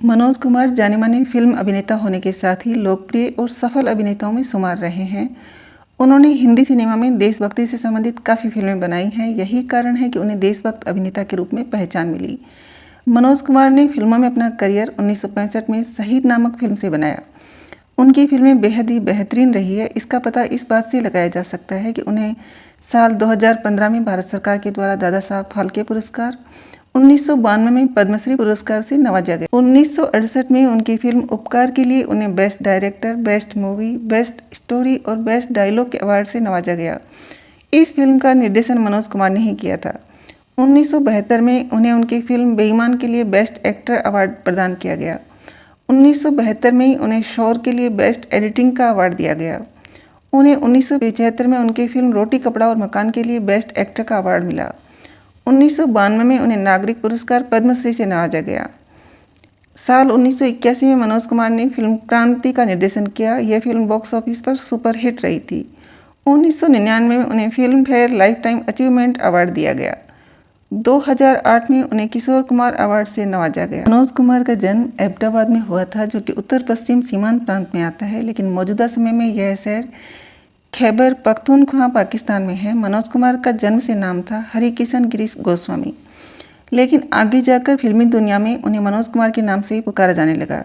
Manoj Kumar जाने-माने film अभिनेता होने के साथ ही लोकप्रिय और सफल अभिनेताओं में शुमार रहे हैं। उन्होंने हिंदी सिनेमा में देशभक्ति से संबंधित काफ़ी फिल्में बनाई हैं। यही कारण है कि उन्हें देशभक्त अभिनेता के रूप में पहचान मिली। मनोज कुमार ने फिल्मों में अपना करियर 1965 में शहीद नामक फिल्म से बनाया। उनकी फिल्में बेहद ही बेहतरीन रही है। इसका पता इस बात से लगाया जा सकता है कि उन्हें साल 2015 में भारत सरकार के द्वारा दादा साहब फाल्के पुरस्कार, 1992 में पद्मश्री पुरस्कार से नवाजा गया। 1968 में उनकी फिल्म उपकार के लिए उन्हें best director, best movie, best story और बेस्ट डायलॉग के अवार्ड से नवाजा गया। इस फिल्म का निर्देशन मनोज कुमार ने ही किया था। 1972 में उन्हें उनकी फिल्म बेईमान के लिए बेस्ट एक्टर अवार्ड प्रदान किया गया। 1972 में उन्हें शोर के लिए बेस्ट एडिटिंग का अवार्ड दिया गया। उन्हें 1975 में उनकी फिल्म रोटी कपड़ा और मकान के लिए बेस्ट एक्टर का अवार्ड मिला। 1992 में उन्हें नागरिक पुरस्कार पद्मश्री से नवाजा गया। साल 1981 में मनोज कुमार ने फिल्म क्रांति का निर्देशन किया। यह फिल्म बॉक्स ऑफिस पर सुपरहिट रही थी। 1999 में उन्हें film fair life time achievement award दिया गया। 2008 में उन्हें किशोर कुमार अवार्ड से नवाजा गया। मनोज कुमार का जन्म अहमदाबाद में हुआ था, जो कि उत्तर पश्चिम सीमांत प्रांत में आता है, लेकिन मौजूदा समय में यह शहर खैबर पख्तूनख्वा पाकिस्तान में है। मनोज कुमार का जन्म से नाम था हरिकिशन गिरीश गोस्वामी, लेकिन आगे जाकर फिल्मी दुनिया में उन्हें मनोज कुमार के नाम से ही पुकारा जाने लगा।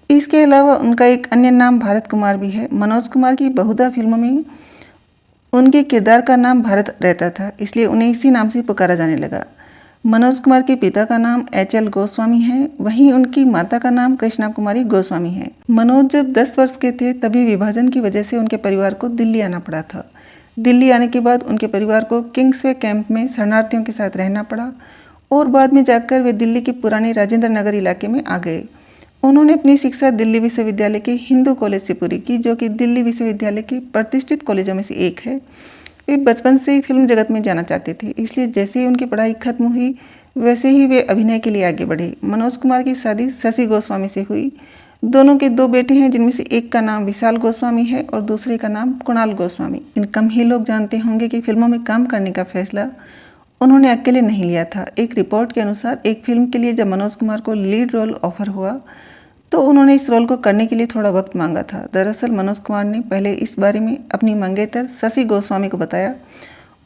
इसके अलावा उनका एक अन्य नाम भारत कुमार भी है। मनोज कुमार की बहुधा फिल्मों में उनके किरदार का नाम भारत रहता था, इसलिए उन्हें इसी नाम से पुकारा जाने लगा। मनोज कुमार के पिता का नाम HL गोस्वामी है, वहीं उनकी माता का नाम कृष्णा कुमारी गोस्वामी है। मनोज जब 10 वर्ष के थे तभी विभाजन की वजह से उनके परिवार को दिल्ली आना पड़ा था। दिल्ली आने के बाद उनके परिवार को किंग्सवे कैंप में शरणार्थियों के साथ रहना पड़ा और बाद में जाकर वे दिल्ली के पुराने राजेंद्र नगर इलाके में आ गए। उन्होंने अपनी शिक्षा दिल्ली विश्वविद्यालय के हिंदू कॉलेज से पूरी की, जो कि दिल्ली विश्वविद्यालय के प्रतिष्ठित कॉलेजों में से एक है। वे बचपन से ही फिल्म जगत में जाना चाहते थे, इसलिए जैसे ही उनकी पढ़ाई खत्म हुई वैसे ही वे अभिनय के लिए आगे बढ़े। मनोज कुमार की शादी शशि गोस्वामी से हुई। दोनों के 2 बेटे हैं, जिनमें से एक का नाम विशाल गोस्वामी है और दूसरे का नाम कुणाल गोस्वामी। इन कम ही लोग जानते होंगे कि फिल्मों में काम करने का फैसला उन्होंने अकेले नहीं लिया था। एक रिपोर्ट के अनुसार एक फिल्म के लिए जब मनोज कुमार को लीड रोल ऑफर हुआ तो उन्होंने इस रोल को करने के लिए थोड़ा वक्त मांगा था। दरअसल मनोज कुमार ने पहले इस बारे में अपनी मंगेतर शशि गोस्वामी को बताया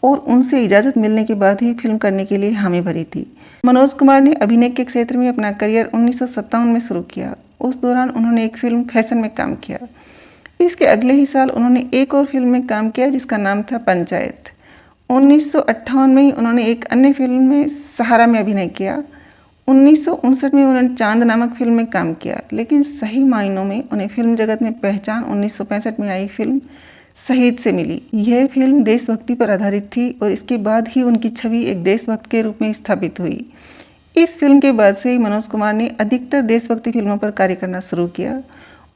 और उनसे इजाज़त मिलने के बाद ही फिल्म करने के लिए हामी भरी थी। मनोज कुमार ने अभिनय के क्षेत्र में अपना करियर 1957 में शुरू किया। उस दौरान उन्होंने एक फिल्म फैशन में काम किया। इसके अगले ही साल उन्होंने एक और फिल्म में काम किया जिसका नाम था पंचायत। 1958 में ही उन्होंने एक अन्य फिल्म में सहारा में अभिनय किया। 1959 में उन्होंने चांद नामक फिल्म में काम किया, लेकिन सही मायनों में उन्हें फिल्म जगत में पहचान 1965 में आई फिल्म शहीद से मिली। यह फिल्म देशभक्ति पर आधारित थी और इसके बाद ही उनकी छवि एक देशभक्त के रूप में स्थापित हुई। इस फिल्म के बाद से ही मनोज कुमार ने अधिकतर देशभक्ति फिल्मों पर कार्य करना शुरू किया।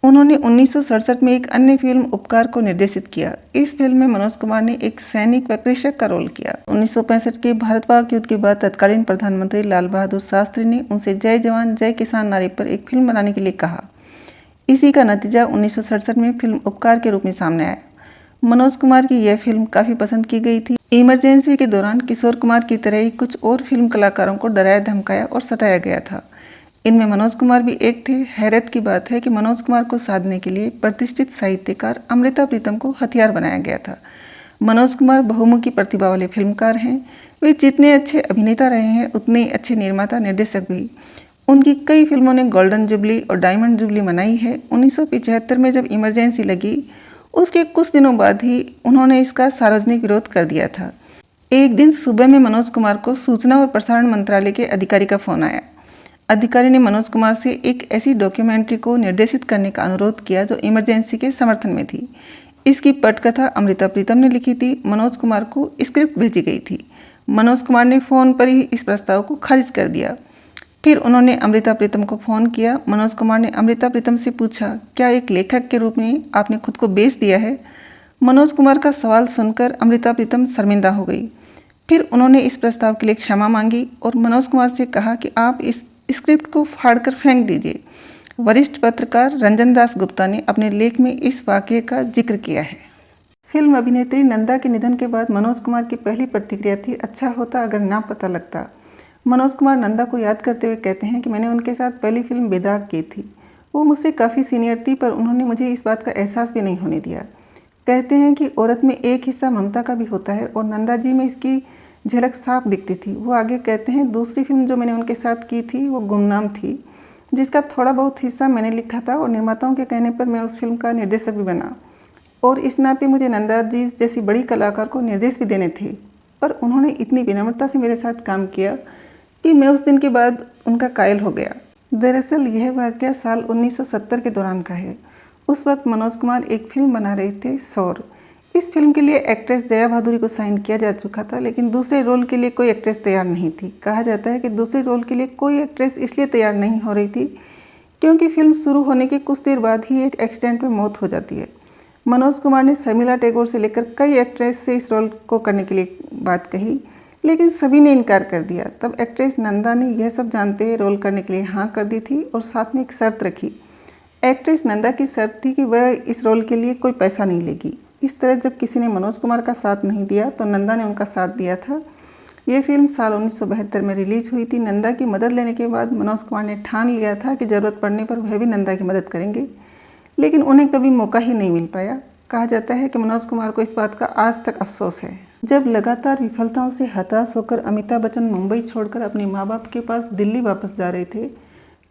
उन्होंने 1967 में एक अन्य फिल्म उपकार को निर्देशित किया। इस फिल्म में मनोज कुमार ने एक सैनिक व कृषक का रोल किया। 1965 के भारत पाक युद्ध के बाद तत्कालीन प्रधानमंत्री लाल बहादुर शास्त्री ने उनसे जय जवान जय किसान नारे पर एक फिल्म बनाने के लिए कहा। इसी का नतीजा 1967 में फिल्म उपकार के रूप में सामने आया। मनोज कुमार की यह फिल्म काफ़ी पसंद की गई थी। इमरजेंसी के दौरान किशोर कुमार की तरह ही कुछ और फिल्म कलाकारों को डराया धमकाया और सताया गया था। इनमें मनोज कुमार भी एक थे। हैरत की बात है कि मनोज कुमार को साधने के लिए प्रतिष्ठित साहित्यकार अमृता प्रीतम को हथियार बनाया गया था। मनोज कुमार बहुमुखी प्रतिभा वाले फिल्मकार हैं। वे जितने अच्छे अभिनेता रहे हैं उतने ही अच्छे निर्माता निर्देशक भी। उनकी कई फिल्मों ने गोल्डन जुबली और डायमंड जुबली मनाई है। 1975 में जब इमरजेंसी लगी उसके कुछ दिनों बाद ही उन्होंने इसका सार्वजनिक विरोध कर दिया था। एक दिन सुबह में मनोज कुमार को सूचना और प्रसारण मंत्रालय के अधिकारी का फ़ोन आया। अधिकारी ने मनोज कुमार से एक ऐसी डॉक्यूमेंट्री को निर्देशित करने का अनुरोध किया जो इमरजेंसी के समर्थन में थी। इसकी पटकथा अमृता प्रीतम ने लिखी थी। मनोज कुमार को स्क्रिप्ट भेजी गई थी। मनोज कुमार ने फ़ोन पर ही इस प्रस्ताव को खारिज कर दिया। फिर उन्होंने अमृता प्रीतम को फ़ोन किया। मनोज कुमार ने अमृता प्रीतम से पूछा, क्या एक लेखक के रूप में आपने खुद को बेच दिया है? मनोज कुमार का सवाल सुनकर अमृता प्रीतम शर्मिंदा हो गई। फिर उन्होंने इस प्रस्ताव के लिए क्षमा मांगी और मनोज कुमार से कहा कि आप इस स्क्रिप्ट को फाड़कर फेंक दीजिए। वरिष्ठ पत्रकार रंजन दास गुप्ता ने अपने लेख में इस वाकये का जिक्र किया है। फिल्म अभिनेत्री नंदा के निधन के बाद मनोज कुमार की पहली प्रतिक्रिया थी, अच्छा होता अगर ना पता लगता। मनोज कुमार नंदा को याद करते हुए कहते हैं कि मैंने उनके साथ पहली फिल्म बेदाग की थी। वो मुझसे काफ़ी सीनियर थी, पर उन्होंने मुझे इस बात का एहसास भी नहीं होने दिया। कहते हैं कि औरत में एक हिस्सा ममता का भी होता है और नंदा जी में इसकी झलक साफ दिखती थी। वो आगे कहते हैं, दूसरी फिल्म जो मैंने उनके साथ की थी वो गुमनाम थी, जिसका थोड़ा बहुत हिस्सा मैंने लिखा था और निर्माताओं के कहने पर मैं उस फिल्म का निर्देशक भी बना और इस नाते मुझे नंदा जी जैसी बड़ी कलाकार को निर्देश भी देने थे। पर उन्होंने इतनी विनम्रता से मेरे साथ काम किया कि मैं उस दिन के बाद उनका कायल हो गया। दरअसल यह वाक़या साल 1970 के दौरान का है। उस वक्त मनोज कुमार एक फिल्म बना रहे थे, सौर। इस फिल्म के लिए एक्ट्रेस जया भादुरी को साइन किया जा चुका था, लेकिन दूसरे रोल के लिए कोई एक्ट्रेस तैयार नहीं थी। कहा जाता है कि दूसरे रोल के लिए कोई एक्ट्रेस इसलिए तैयार नहीं हो रही थी क्योंकि फिल्म शुरू होने के कुछ देर बाद ही एक एक्सीडेंट में मौत हो जाती है। मनोज कुमार ने शर्मिला टैगोर से लेकर कई एक्ट्रेस से इस रोल को करने के लिए बात कही, लेकिन सभी ने इनकार कर दिया। तब एक्ट्रेस नंदा ने यह सब जानते हुए रोल करने के लिए हाँ कर दी थी और साथ में एक शर्त रखी। एक्ट्रेस नंदा की शर्त थी कि वह इस रोल के लिए कोई पैसा नहीं लेगी। इस तरह जब किसी ने मनोज कुमार का साथ नहीं दिया तो नंदा ने उनका साथ दिया था। यह फिल्म साल 1972 में रिलीज हुई थी। नंदा की मदद लेने के बाद मनोज कुमार ने ठान लिया था कि ज़रूरत पड़ने पर वह भी नंदा की मदद करेंगे, लेकिन उन्हें कभी मौका ही नहीं मिल पाया। कहा जाता है कि मनोज कुमार को इस बात का आज तक अफसोस है। जब लगातार विफलताओं से हताश होकर अमिताभ बच्चन मुंबई छोड़कर अपने माँ बाप के पास दिल्ली वापस जा रहे थे,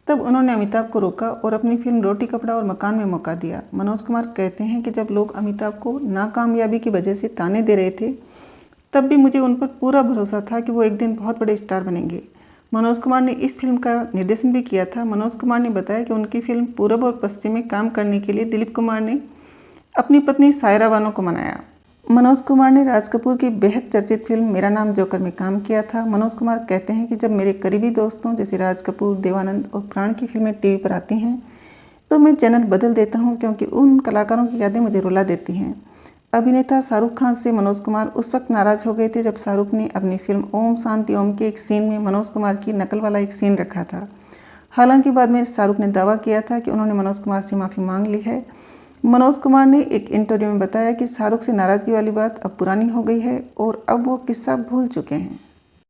तब उन्होंने अमिताभ को रोका और अपनी फिल्म रोटी कपड़ा और मकान में मौका दिया। मनोज कुमार कहते हैं कि जब लोग अमिताभ को नाकामयाबी की वजह से ताने दे रहे थे, तब भी मुझे उन पर पूरा भरोसा था कि वो एक दिन बहुत बड़े स्टार बनेंगे। मनोज कुमार ने इस फिल्म का निर्देशन भी किया था। मनोज कुमार ने बताया कि उनकी फिल्म पूरब और पश्चिम में काम करने के लिए दिलीप कुमार ने अपनी पत्नी सायरा बानो को मनाया। मनोज कुमार ने राज कपूर की बेहद चर्चित फिल्म मेरा नाम जोकर में काम किया था। मनोज कुमार कहते हैं कि जब मेरे करीबी दोस्तों जैसे राज कपूर, देवानंद और प्राण की फिल्में टीवी पर आती हैं तो मैं चैनल बदल देता हूं, क्योंकि उन कलाकारों की यादें मुझे रुला देती हैं। अभिनेता शाहरुख खान से मनोज कुमार उस वक्त नाराज हो गए थे जब शाहरुख ने अपनी फिल्म ओम शांति ओम के एक सीन में मनोज कुमार की नकल वाला एक सीन रखा था। हालांकि बाद में शाहरुख ने दावा किया था कि उन्होंने मनोज कुमार से माफ़ी मांग ली है। मनोज कुमार ने एक इंटरव्यू में बताया कि शाहरुख से नाराज़गी वाली बात अब पुरानी हो गई है और अब वो किस्सा भूल चुके हैं।